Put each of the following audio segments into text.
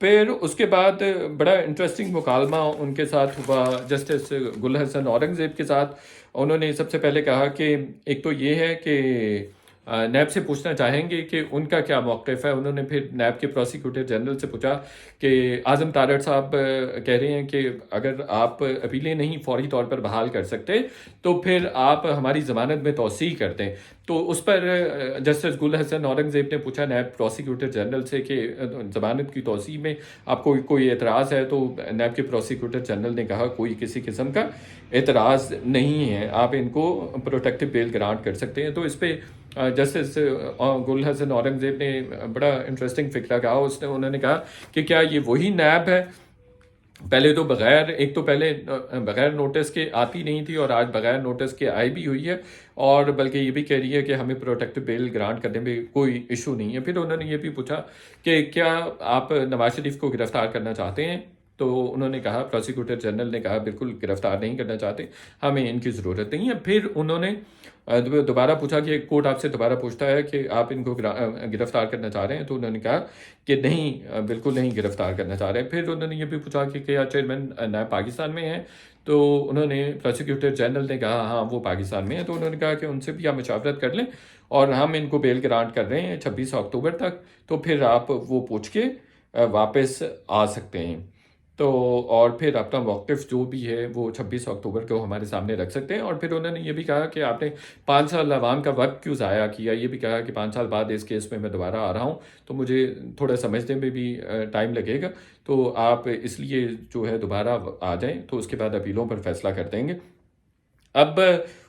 پھر اس کے بعد بڑا انٹرسٹنگ مکالمہ ان کے ساتھ ہوا جسٹس گل حسن اورنگزیب کے ساتھ. انہوں نے سب سے پہلے کہا کہ ایک تو یہ ہے کہ نیب سے پوچھنا چاہیں گے کہ ان کا کیا موقف ہے. انہوں نے پھر نیب کے پروسیکیوٹر جنرل سے پوچھا کہ اعظم تارڑ صاحب کہہ رہے ہیں کہ اگر آپ اپیلیں نہیں فوری طور پر بحال کر سکتے تو پھر آپ ہماری ضمانت میں توسیع کر دیں. تو اس پر جسٹس گل حسن اورنگزیب نے پوچھا نیب پروسیکیوٹر جنرل سے کہ ضمانت کی توسیع میں آپ کو کوئی اعتراض ہے. تو نیب کے پروسیکیوٹر جنرل نے کہا کوئی کسی قسم کا اعتراض نہیں ہے, آپ ان کو پروٹیکٹیو بیل گرانٹ کر سکتے ہیں. تو اس پہ جسٹس گل حسن اورنگزیب نے بڑا انٹرسٹنگ فکرہ کہا. انہوں نے کہا کہ کیا یہ وہی نیب ہے پہلے تو بغیر نوٹس کے آتی نہیں تھی اور آج بغیر نوٹس کے آئی بھی ہوئی ہے, اور بلکہ یہ بھی کہہ رہی ہے کہ ہمیں پروٹیکٹیو بیل گرانٹ کرنے میں کوئی ایشو نہیں ہے. پھر انہوں نے یہ بھی پوچھا کہ کیا آپ نواز شریف کو گرفتار کرنا چاہتے ہیں. تو انہوں نے کہا, پروسیکیوٹر جنرل نے کہا بالکل گرفتار نہیں کرنا چاہتے, ہمیں ان کی ضرورت نہیں ہے. پھر انہوں نے دوبارہ پوچھا کہ کورٹ آپ سے دوبارہ پوچھتا ہے کہ آپ ان کو گرفتار کرنا چاہ رہے ہیں. تو انہوں نے کہا کہ نہیں, بالکل نہیں گرفتار کرنا چاہ رہے ہیں. پھر انہوں نے یہ بھی پوچھا کہ کیا چیئرمین نیب پاکستان میں ہیں. تو انہوں نے پروسیکیوٹر جنرل نے کہا ہاں وہ پاکستان میں ہیں. تو انہوں نے کہا کہ ان سے بھی آپ مشاورت کر لیں اور ہم ان کو بیل گرانٹ کر رہے ہیں 26 اکتوبر تک, تو پھر آپ وہ پوچھ کے واپس آ سکتے ہیں. تو اور پھر اپنا موقف جو بھی ہے وہ 26 اکتوبر کو ہمارے سامنے رکھ سکتے ہیں. اور پھر انہوں نے یہ بھی کہا کہ آپ نے 5 سال عوام کا وقت کیوں ضائع کیا. یہ بھی کہا کہ 5 سال بعد اس کیس میں دوبارہ آ رہا ہوں تو مجھے تھوڑا سمجھنے میں بھی ٹائم لگے گا, تو آپ اس لیے جو ہے دوبارہ آ جائیں, تو اس کے بعد اپیلوں پر فیصلہ کر دیں گے. اب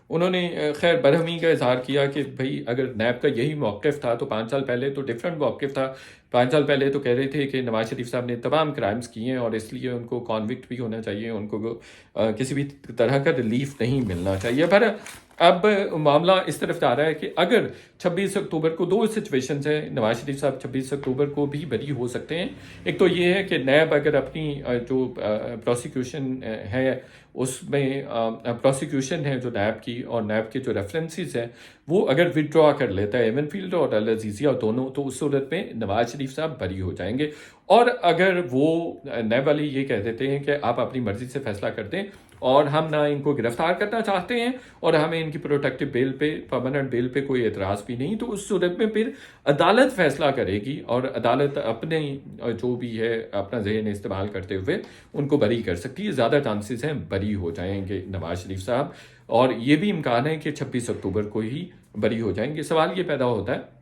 انہوں نے خیر برہمی کا اظہار کیا کہ بھئی اگر نیب کا یہی موقف تھا تو 5 سال پہلے تو ڈیفرنٹ موقف تھا. 5 سال پہلے تو کہہ رہے تھے کہ نواز شریف صاحب نے تمام کرائمز کیے ہیں اور اس لیے ان کو کانوکٹ بھی ہونا چاہیے, ان کو کسی بھی طرح کا ریلیف نہیں ملنا چاہیے. پر اب معاملہ اس طرف جا رہا ہے کہ اگر 26 اکتوبر کو 2 سچویشنز ہیں, نواز شریف صاحب 26 اکتوبر کو بھی بری ہو سکتے ہیں. ایک تو یہ ہے کہ نیب اگر اپنی جو پروسیکیوشن ہے اس میں پروسیکیوشن ہے جو نیب کی اور نیب کے جو ریفرنسز ہیں وہ اگر وڈرا کر لیتا ہے ایون فیلڈ اور العزیزیہ دونوں, تو اس صورت میں نواز شریف صاحب بری ہو جائیں گے. اور اگر وہ نیب والے یہ کہہ دیتے ہیں کہ آپ اپنی مرضی سے فیصلہ کر دیں اور ہم نہ ان کو گرفتار کرنا چاہتے ہیں اور ہمیں ان کی پروٹیکٹیو بیل پہ پرماننٹ بیل پہ کوئی اعتراض بھی نہیں, تو اس صورت میں پھر عدالت فیصلہ کرے گی اور عدالت اپنے جو بھی ہے اپنا ذہن استعمال کرتے ہوئے ان کو بری کر سکتی ہے. زیادہ چانسز ہیں بری ہو جائیں گے نواز شریف صاحب, اور یہ بھی امکان ہے کہ 26 اکتوبر کو ہی بری ہو جائیں گے. سوال یہ پیدا ہوتا ہے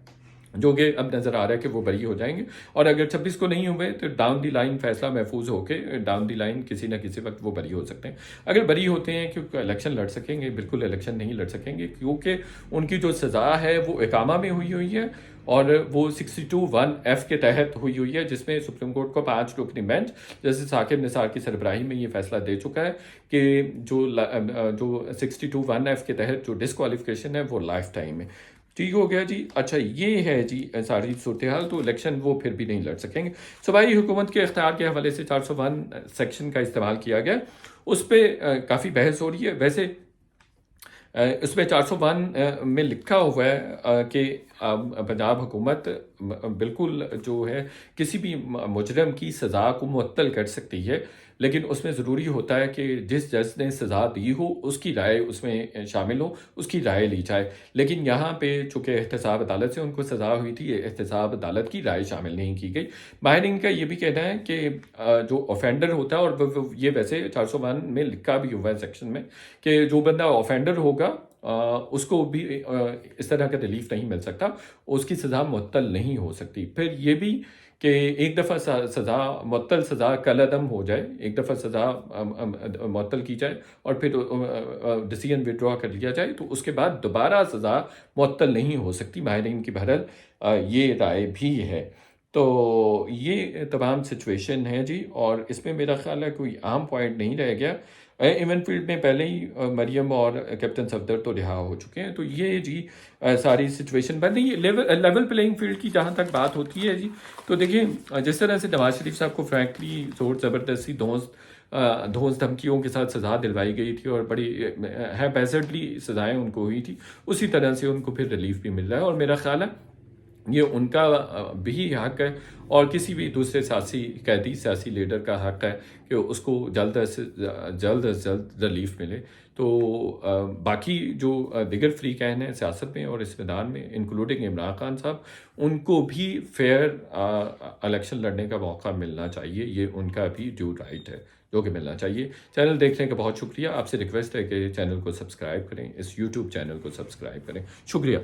جو کہ اب نظر آ رہا ہے کہ وہ بری ہو جائیں گے, اور اگر 26 کو نہیں ہوئے تو ڈاؤن دی لائن فیصلہ محفوظ ہو کے ڈاؤن دی لائن کسی نہ کسی وقت وہ بری ہو سکتے ہیں. اگر بری ہوتے ہیں کیونکہ الیکشن لڑ سکیں گے, بالکل الیکشن نہیں لڑ سکیں گے کیونکہ ان کی جو سزا ہے وہ اقامہ میں ہوئی ہے اور وہ 62(1)(f) کے تحت ہوئی ہے, جس میں سپریم کورٹ کو 5 رکنی بینچ جیسے ثاقب نثار کی سربراہی میں یہ فیصلہ دے چکا ہے کہ جو 62(1)(f) کے تحت جو ڈسکوالیفیکیشن ہے وہ لائف ٹائم ہے. ٹھیک ہو گیا جی. اچھا یہ ہے جی ساری صورتحال, تو الیکشن وہ پھر بھی نہیں لڑ سکیں گے. صوبائی حکومت کے اختیار کے حوالے سے 401 سیکشن کا استعمال کیا گیا, اس پہ کافی بحث ہو رہی ہے. ویسے اس میں 401 میں لکھا ہوا ہے کہ پنجاب حکومت بالکل جو ہے کسی بھی مجرم کی سزا کو معطل کر سکتی ہے, لیکن اس میں ضروری ہوتا ہے کہ جس جج نے سزا دی ہو اس کی رائے اس میں شامل ہو, اس کی رائے لی جائے. لیکن یہاں پہ چونکہ احتساب عدالت سے ان کو سزا ہوئی تھی, احتساب عدالت کی رائے شامل نہیں کی گئی. ماہرین کا یہ بھی کہنا ہے کہ جو آفینڈر ہوتا ہے, اور یہ ویسے 401 میں لکھا بھی ہوا ہے سیکشن میں کہ جو بندہ آفینڈر ہوگا اس کو بھی اس طرح کا ریلیف نہیں مل سکتا, اس کی سزا معطل نہیں ہو سکتی. پھر یہ بھی کہ ایک دفعہ سزا معطل سزا کالعدم ہو جائے, ایک دفعہ سزا معطل کی جائے اور پھر ڈیسیژن وڈرا کر لیا جائے تو اس کے بعد دوبارہ سزا معطل نہیں ہو سکتی. ماہرین کی بہرحال یہ رائے بھی ہے. تو یہ تمام سچویشن ہے جی, اور اس میں میرا خیال ہے کوئی عام پوائنٹ نہیں رہ گیا. ایون فیلڈ میں پہلے ہی مریم اور کیپٹن صفدر تو رہا ہو چکے ہیں. تو یہ جی ساری سچویشن بن رہی ہے. لیول پلینگ فیلڈ کی جہاں تک بات ہوتی ہے جی, تو دیکھیں جس طرح سے نواز شریف صاحب کو فرینکلی زور زبردستی دھونس دھمکیوں کے ساتھ سزا دلوائی گئی تھی اور بڑی ہیپیزڈلی سزائیں ان کو ہوئی تھی, اسی طرح سے ان کو پھر ریلیف بھی مل رہا ہے. اور میرا خیال ہے یہ ان کا بھی حق ہے اور کسی بھی دوسرے قیدی سیاسی لیڈر کا حق ہے کہ اس کو جلد از جلد ریلیف ملے. تو باقی جو دیگر فریقین ہیں سیاست میں اور اس میدان میں انکلوڈنگ عمران خان صاحب، ان کو بھی فیئر الیکشن لڑنے کا موقع ملنا چاہیے. یہ ان کا بھی ڈیو رائٹ ہے جو کہ ملنا چاہیے. چینل دیکھنے کا بہت شکریہ. آپ سے ریکویسٹ ہے کہ چینل کو سبسکرائب کریں، اس یوٹیوب چینل کو سبسکرائب کریں. شکریہ.